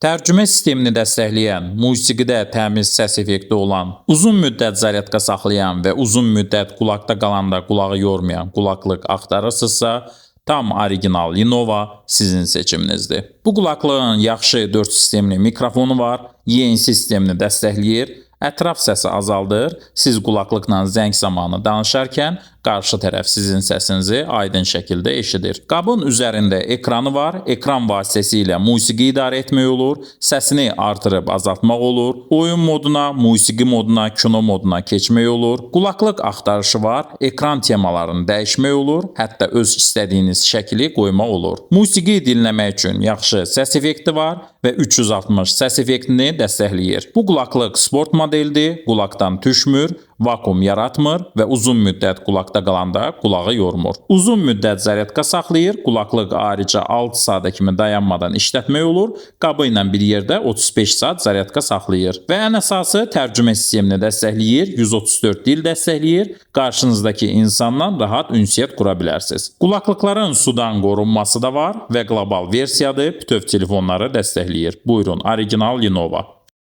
Tərcümə sistemini dəstəkləyən, musiqidə təmiz səs effekti olan, uzun müddət zaryadka saxlayan və uzun müddət qulaqda qalanda qulağı yormayan qulaqlıq axtarırsınızsa, tam orijinal Lenovo sizin seçiminizdir. Bu qulaqlığın yaxşı 4 sistemli mikrofonu var, YNC sistemini dəstəkləyir, ətraf səsi azaldır, siz qulaqlıqla zəng zamanı danışarkən qarşı tərəf sizin səsinizi aydın şəkildə eşidir. Qabın üzərində ekranı var, ekran vasitəsilə musiqi idarə etmək olur, səsini artırıb azaltmaq olur, oyun moduna, musiqi moduna, kino moduna keçmək olur, qulaqlıq axtarışı var, ekran temalarını dəyişmək olur, hətta öz istədiyiniz şəkli qoymaq olur. Musiqi dinləmək üçün yaxşı səs effekti var və 360 səs effektini dəstəkləyir. Bu qulaqlıq sport modeldir, qulaqdan düşmür, vakuum yaratmır və uzun müddət qulaqda qalanda qulağı yormur. Uzun müddət zaryadka saxlayır, qulaqlıq ayrıca 6 saata kimi dayanmadan işlətmək olur, qabı ilə bir yerdə 35 saat zaryadka saxlayır. Və ən əsası tərcümə sistemini dəstəkləyir, 134 dil dəstəkləyir, qarşınızdakı insanla rahat ünsiyyət qura bilərsiniz. Qulaqlıqların sudan qorunması da var və qlobal versiyadır, bütöv telefonları dəstəkləyir. Buyurun, orijinal Lenovo.